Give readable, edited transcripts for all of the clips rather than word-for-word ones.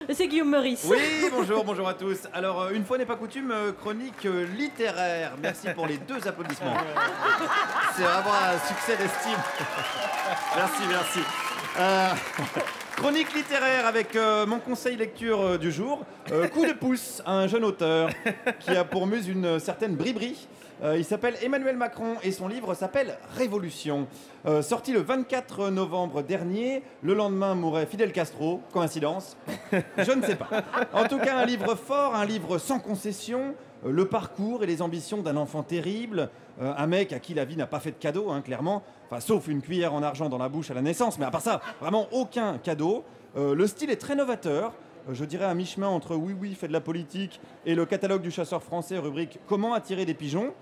C'est Guillaume Meurice. Oui, bonjour, bonjour à tous. Alors, une fois n'est pas coutume, chronique littéraire. Merci pour les 2 applaudissements. C'est vraiment un succès d'estime. Merci, merci. Chronique littéraire avec mon conseil lecture du jour. Coup de pouce à un jeune auteur qui a pour muse une certaine Bribri. Il s'appelle Emmanuel Macron et son livre s'appelle Révolution. Sorti le 24 novembre dernier, le lendemain mourait Fidel Castro. Coïncidence? Je ne sais pas. En tout cas, un livre fort, un livre sans concession. Le parcours et les ambitions d'un enfant terrible. Un mec à qui la vie n'a pas fait de cadeau, hein, clairement. Enfin, sauf une cuillère en argent dans la bouche à la naissance. Mais à part ça, vraiment aucun cadeau. Le style est très novateur. Je dirais à mi-chemin entre Oui, oui, fait de la politique et le catalogue du chasseur français, rubrique Comment attirer des pigeons.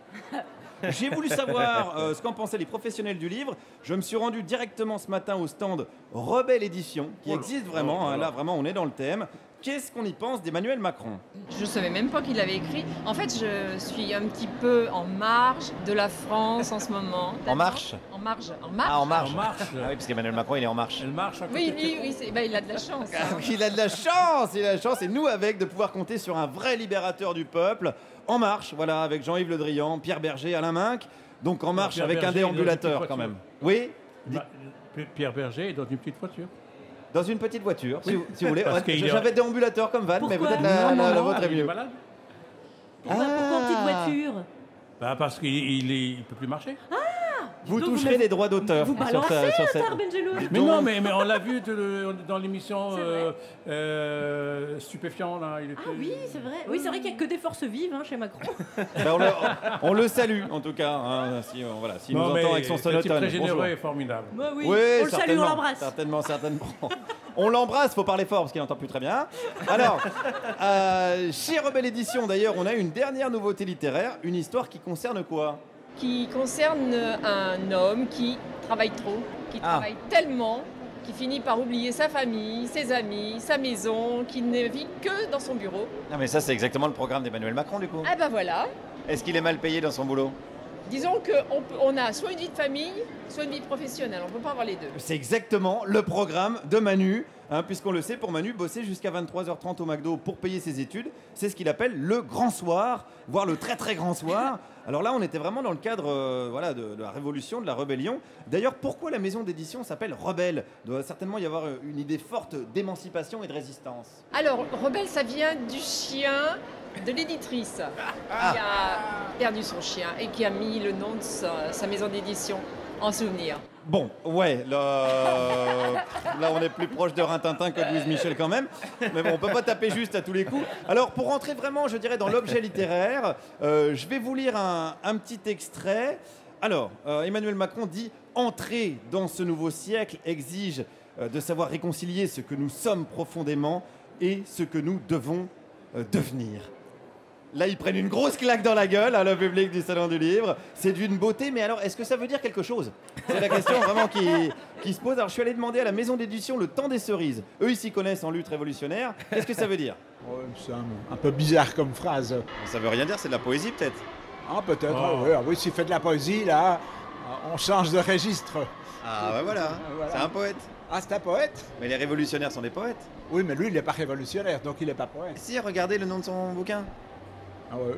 J'ai voulu savoir ce qu'en pensaient les professionnels du livre. Je me suis rendu directement ce matin au stand Rebelle Édition, qui existe vraiment. Hein, là, vraiment, on est dans le thème. Qu'est-ce qu'on y pense d'Emmanuel Macron? Je ne savais même pas qu'il avait écrit. En fait, je suis un petit peu en marge de la France en ce moment. En marche? En marge. En marche. Ah, en marche. En marche. Ah oui, parce qu'Emmanuel Macron, il est en marche. Elle marche à côté Oui, de oui, oui, il a de la chance. Ah oui, il a de la chance, il a de la chance. Et nous, avec, de pouvoir compter sur un vrai libérateur du peuple. En marche, voilà, avec Jean-Yves Le Drian, Pierre Berger, Alain Minc. Donc en marche Pierre avec Berger un déambulateur est dans quand une même. petite Oui, Bah, Pierre Berger est dans une petite voiture. dans une petite voiture, si vous voulez. Parce qu'il est- J'avais déambulateur comme van, mais Pourquoi? peut-être la vôtre est il est mieux. malade. Pourquoi en petite voiture? Bah, parce qu'il peut plus marcher. Vous Donc, toucherez des droits d'auteur. Vous balancez, Tar Benjelloun. Mais non, mais on l'a vu dans l'émission C'est vrai. Stupéfiant là. Il était... Ah oui, c'est vrai. Oui, c'est vrai qu'il n'y a que des forces vives hein, chez Macron. On le salue en tout cas. Hein, si voilà, s'il nous Non, mais entend avec son c'est un type sonotone. très généreux Bonjour. et formidable. Bah oui, Oui, on le salue, on certainement, l'embrasse. Certainement, certainement. On l'embrasse, faut parler fort parce qu'il n'entend plus très bien. Alors, chez Rebelle Édition d'ailleurs, on a une dernière nouveauté littéraire, une histoire qui concerne quoi? Qui concerne un homme qui travaille trop, qui travaille tellement, qui finit par oublier sa famille, ses amis, sa maison, qui ne vit que dans son bureau. Non mais ça c'est exactement le programme d'Emmanuel Macron du coup. Ah ben voilà. Est-ce qu'il est mal payé dans son boulot? Disons qu'on a soit une vie de famille, soit une vie professionnelle. On ne peut pas avoir les deux. C'est exactement le programme de Manu, hein, puisqu'on le sait, pour Manu, bosser jusqu'à 23h30 au McDo pour payer ses études, c'est ce qu'il appelle le grand soir, voire le très très grand soir. Alors là, on était vraiment dans le cadre voilà, de la révolution, de la rébellion. D'ailleurs, pourquoi la maison d'édition s'appelle Rebelle? Il doit certainement y avoir une idée forte d'émancipation et de résistance. Alors, Rebelle, ça vient du chien de l'éditrice qui a perdu son chien et qui a mis le nom de sa maison d'édition en souvenir. Bon, ouais, là on est plus proche de Rintintin que de Louise Michel quand même. Mais bon, on peut pas taper juste à tous les coups. Alors, pour rentrer vraiment, je dirais, dans l'objet littéraire, je vais vous lire un petit extrait. Alors, Emmanuel Macron dit « Entrer dans ce nouveau siècle exige de savoir réconcilier ce que nous sommes profondément et ce que nous devons devenir. » Là, ils prennent une grosse claque dans la gueule, hein, le public du Salon du Livre. C'est d'une beauté, mais alors, est-ce que ça veut dire quelque chose? C'est la question vraiment qui se pose. Alors, je suis allé demander à la maison d'édition Le Temps des Cerises. Eux, ils s'y connaissent en lutte révolutionnaire. Qu'est-ce que ça veut dire? Ouais, c'est un peu bizarre comme phrase. Ça veut rien dire, c'est de la poésie, peut-être. Ah, peut-être, Oh. oui. Ah oui, s'il fait de la poésie, là, on change de registre. Ah, bah voilà, Voilà. c'est un poète. Ah, c'est un poète? Mais les révolutionnaires sont des poètes. Oui, mais lui, il n'est pas révolutionnaire, donc il n'est pas poète. Si, regardez le nom de son bouquin. Ah ouais.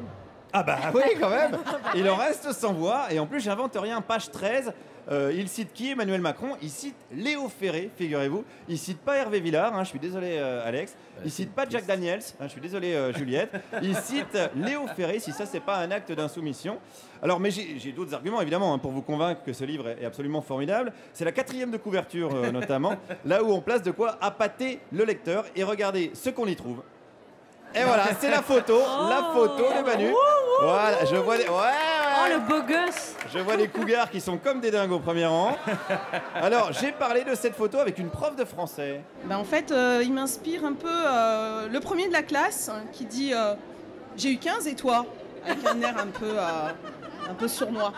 Ah bah oui, quand même. Il en reste sans voix. Et en plus, j'invente rien. Page 13, il cite qui, Emmanuel Macron? Il cite Léo Ferré, figurez-vous. Il cite pas Hervé Villard, hein, je suis désolé Alex. Il cite pas Jack Daniels, hein, je suis désolé Juliette. Il cite Léo Ferré, si ça c'est pas un acte d'insoumission. Alors, mais j'ai d'autres arguments évidemment hein, pour vous convaincre que ce livre est absolument formidable. C'est la 4e de couverture notamment, là où on place de quoi appâter le lecteur. Et regardez ce qu'on y trouve. Et voilà, c'est la photo de Manu. Voilà, je vois les... Oh, le beau gosse. Je vois les cougars qui sont comme des dingues au premier rang. Alors, j'ai parlé de cette photo avec une prof de français. Ben, en fait, il m'inspire un peu le premier de la classe hein, qui dit j'ai eu 15 et toi? Avec un air un peu sournois.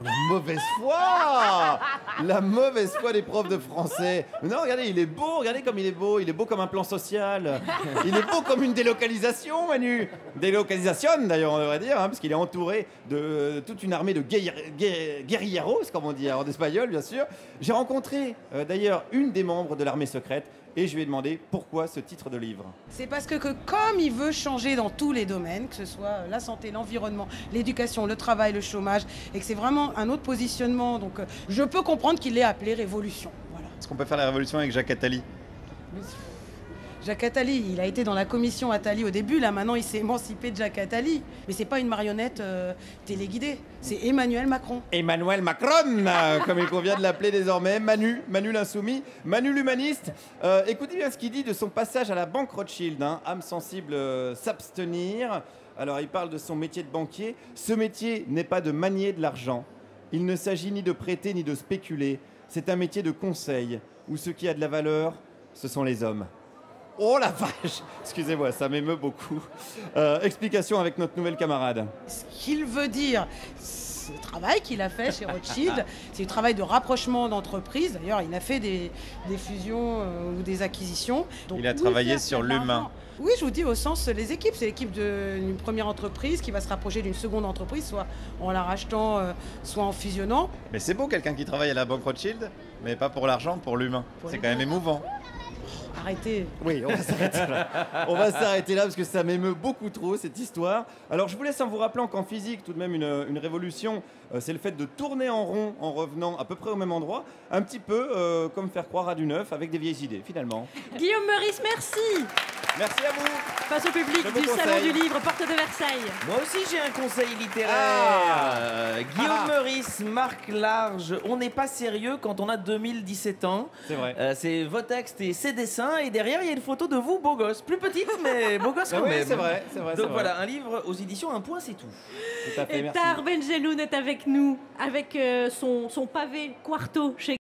La mauvaise foi! La mauvaise foi des profs de français. Non, regardez, il est beau, regardez comme il est beau comme un plan social. Il est beau comme une délocalisation, Manu. Délocalisation, d'ailleurs, on devrait dire, hein, parce qu'il est entouré de toute une armée de guerrilleros, comme on dit en espagnol, bien sûr. J'ai rencontré, d'ailleurs, une des membres de l'armée secrète. et je lui ai demandé pourquoi ce titre de livre. C'est parce que comme il veut changer dans tous les domaines, que ce soit la santé, l'environnement, l'éducation, le travail, le chômage, et que c'est vraiment un autre positionnement, donc je peux comprendre qu'il l'ait appelé Révolution. Voilà. Est-ce qu'on peut faire la révolution avec Jacques Attali? Jacques Attali, il a été dans la commission Attali au début, là maintenant il s'est émancipé de Jacques Attali. Mais c'est pas une marionnette téléguidée, c'est Emmanuel Macron. Emmanuel Macron, comme il convient de l'appeler désormais, Manu l'insoumis, Manu l'humaniste. Écoutez bien ce qu'il dit de son passage à la banque Rothschild, hein. Âme sensible, s'abstenir. Alors il parle de son métier de banquier. Ce métier n'est pas de manier de l'argent. Il ne s'agit ni de prêter ni de spéculer. C'est un métier de conseil, où ce qui a de la valeur, ce sont les hommes. Oh la vache! Excusez-moi, ça m'émeut beaucoup. Explication avec notre nouvelle camarade. Ce qu'il veut dire, ce travail qu'il a fait chez Rothschild, c'est du travail de rapprochement d'entreprises. D'ailleurs, il a fait des fusions ou des acquisitions. Donc, il a travaillé sur l'humain. Oui, je vous dis au sens les équipes. C'est l'équipe d'une première entreprise qui va se rapprocher d'une seconde entreprise, soit en la rachetant, soit en fusionnant. Mais c'est beau quelqu'un qui travaille à la banque Rothschild, mais pas pour l'argent, pour l'humain. C'est quand même émouvant. Arrêtez. Oui, on va s'arrêter là. On va s'arrêter là parce que ça m'émeut beaucoup trop cette histoire. Alors je vous laisse en vous rappelant qu'en physique, tout de même une révolution, c'est le fait de tourner en rond en revenant à peu près au même endroit, un petit peu comme faire croire à du neuf avec des vieilles idées finalement. Guillaume Meurice, merci. Merci à vous. Face au public du Salon du Livre, porte de Versailles. Moi aussi j'ai un conseil littéraire. Guillaume Meurice, Marc Large, on n'est pas sérieux quand on a 2017 ans. C'est vrai. C'est vos textes et ses dessins, et derrière il y a une photo de vous beau gosse, plus petite mais beau gosse quand Oui, même. c'est vrai. Donc voilà, un livre aux éditions Un Point c'est tout. Tout à fait, Et merci. Tahar Benjeloun est avec nous, avec son pavé quarto chez